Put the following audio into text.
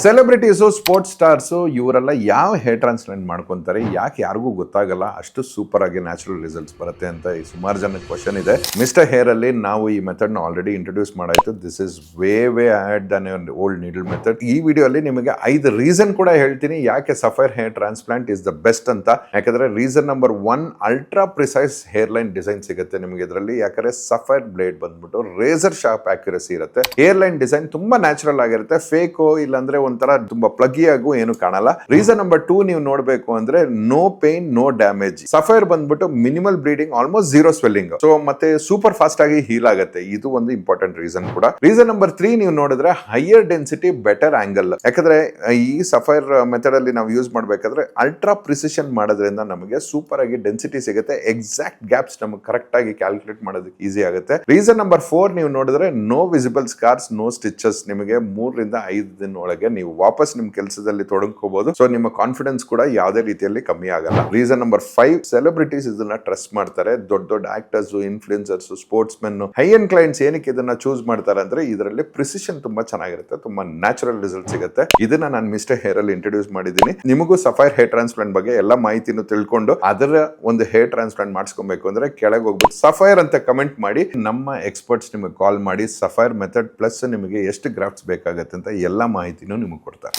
Celebrities sports stars ಇವರೆಲ್ಲ ಯಾವ hair transplant ಮಾಡ್ಕೊಂತಾರೆ, ಯಾಕೆ ಯಾರಿಗೂ ಗೊತ್ತಾಗಲ್ಲ, ಅಷ್ಟು ಸೂಪರ್ ಆಗಿ ನ್ಯಾಚುರಲ್ ರಿಸಲ್ಟ್ಸ್ ಬರುತ್ತೆ ಅಂತ ಈ ಸುಮಾರು ಜನಕ್ಕೆ ಕ್ವಶನ್ ಇದೆ. ಮಿಸ್ಟರ್ ಹೇರ್ ಅಲ್ಲಿ ನಾವು ಈ ಮೆಥಡ್ ನ ಆಲ್ರೆಡಿ ಇಂಟ್ರೊಡ್ಯೂಸ್ ಮಾಡಾಯ್ತು. This is way ahead than old needle method. ಈ ವಿಡಿಯೋ ಅಲ್ಲಿ ನಿಮಗೆ 5 ರೀಸನ್ ಕೂಡ ಹೇಳ್ತೀನಿ ಯಾಕೆ sapphire hair transplant is the best ಅಂತ. ಯಾಕಂದ್ರೆ reason number 1, ultra precise hair line design ಸಿಗುತ್ತೆ ನಿಮಗೆ ಇದರಲ್ಲಿ. ಯಾಕಂದ್ರೆ ಸಫೈರ್ ಬ್ಲೇಡ್ ಬಂದ್ಬಿಟ್ಟು ರೇಸರ್ ಶಾರ್ಪ್ ಆಕ್ಯುರಸಿ ಇರುತ್ತೆ. ಹೇರ್ ಲೈನ್ ಡಿಸೈನ್ ತುಂಬಾ ನ್ಯಾಚುರಲ್ ಆಗಿರುತ್ತೆ. ಫೇಕೋ ಇಲ್ಲಾಂದ್ರೆ ಒಂಥರ ತುಂಬಾ ಪ್ಲಗಿ ಆಗು ಏನು ಕಾಣಲ್ಲ. ರೀಸನ್ ನಂಬರ್ 2 ನೀವು ನೋಡ್ಬೇಕು ಅಂದ್ರೆ no pain no damage. Sapphire ಬಂದ್ಬಿಟ್ಟು minimal bleeding, almost 0 swelling. So ಮತ್ತೆ ಸೂಪರ್ ಫಾಸ್ಟ್ ಆಗಿ ಹೀಲ್ ಆಗುತ್ತೆ. ಇದು ಒಂದು ಇಂಪಾರ್ಟೆಂಟ್ ರೀಸನ್ ಕೂಡ. ರೀಸನ್ ನಂಬರ್ 3 ನೀವು ನೋಡಿದ್ರೆ ಹೈಯರ್ ಡೆನ್ಸಿಟಿ ಬೆಟರ್ ಆಂಗಲ್. ಯಾಕಂದ್ರೆ ಈ ಸಫೈರ್ ಮೆಥಡ್ ಅಲ್ಲಿ ನಾವು ಯೂಸ್ ಮಾಡ್ಬೇಕಾದ್ರೆ ಅಲ್ಟ್ರಾ ಪ್ರಿಸಿಷನ್ ಮಾಡೋದ್ರಿಂದ ನಮಗೆ ಸೂಪರ್ ಆಗಿ ಡೆನ್ಸಿಟಿ ಸಿಗುತ್ತೆ. ಎಕ್ಸಾಕ್ಟ್ ಗ್ಯಾಪ್ಸ್ ನಮಗೆ ಕರೆಕ್ಟ್ ಆಗಿ ಕ್ಯಾಲ್ಕುಲೇಟ್ ಮಾಡೋದಕ್ಕೆ ಈಸಿ ಆಗುತ್ತೆ. ರೀಸನ್ ನಂಬರ್ 4 ನೀವು ನೋಡಿದ್ರೆ no visible scars no stitches. ನಿಮಗೆ 3 ರಿಂದ 5 ದಿನ ಒಳಗೆ ನೀವು ವಾಪಸ್ ನಿಮ್ ಕೆಲಸದಲ್ಲಿ ತೊಡಗಿಸಬಹುದು. ಸೊ ನಿಮ್ಮ ಕಾನ್ಫಿಡೆನ್ಸ್ ಕೂಡ ಯಾವುದೇ ರೀತಿಯಲ್ಲಿ ಕಮ್ಮಿ ಆಗಲ್ಲ. ರೀಸನ್ ನಂಬರ್ 5, ಸೆಲೆಬ್ರಿಟೀಸ್ ಇದನ್ನ ಟ್ರಸ್ಟ್ ಮಾಡ್ತಾರೆ. ದೊಡ್ಡ actors, influencers, sports men, high end clients ಏನಕ್ಕೆ ಇದನ್ನ ಚೂಸ್ ಮಾಡ್ತಾರೆ ಅಂದ್ರೆ ಇದರಲ್ಲಿ ಪ್ರಿಸಿಷನ್ ತುಂಬಾ ಚೆನ್ನಾಗಿರುತ್ತೆ, ತುಂಬಾ ನ್ಯಾಚುರಲ್ ರಿಸಲ್ಟ್ ಸಿಗುತ್ತೆ. ಇದನ್ನ ನಾನು ಮಿಸ್ಟರ್ ಹೇರ್ ಅಲ್ಲಿ ಇಂಟ್ರೊಡ್ಯೂಸ್ ಮಾಡಿದ್ದೀನಿ. ನಿಮಗೂ ಸಫೈರ್ ಹೇರ್ ಟ್ರಾನ್ಸ್ಪ್ಲಾಂಟ್ ಬಗ್ಗೆ ಎಲ್ಲ ಮಾಹಿತಿನೂ ತಿಳ್ಕೊಂಡು ಅದರ ಒಂದು ಹೇರ್ ಟ್ರಾನ್ಸ್ಪ್ಲಾಂಟ್ ಮಾಡಿಸ್ಕೊಬೇಕು ಅಂದ್ರೆ ಕೆಳಗೆ ಹೋಗ್ಬಿಟ್ಟು ಸಫೈರ್ ಅಂತ ಕಮೆಂಟ್ ಮಾಡಿ. ನಮ್ಮ ಎಕ್ಸ್ಪರ್ಟ್ಸ್ ನಿಮಗೆ ಕಾಲ್ ಮಾಡಿ ಸಫೈರ್ ಮೆಥಡ್ ಪ್ಲಸ್ ನಿಮಗೆ ಎಷ್ಟು ಗ್ರಾಫ್ಟ್ಸ್ ಬೇಕಾಗುತ್ತೆ ಅಂತ ಎಲ್ಲ ಮಾಹಿತಿನೂ ನಿಮಗೆ ಕೊಡ್ತಾರೆ.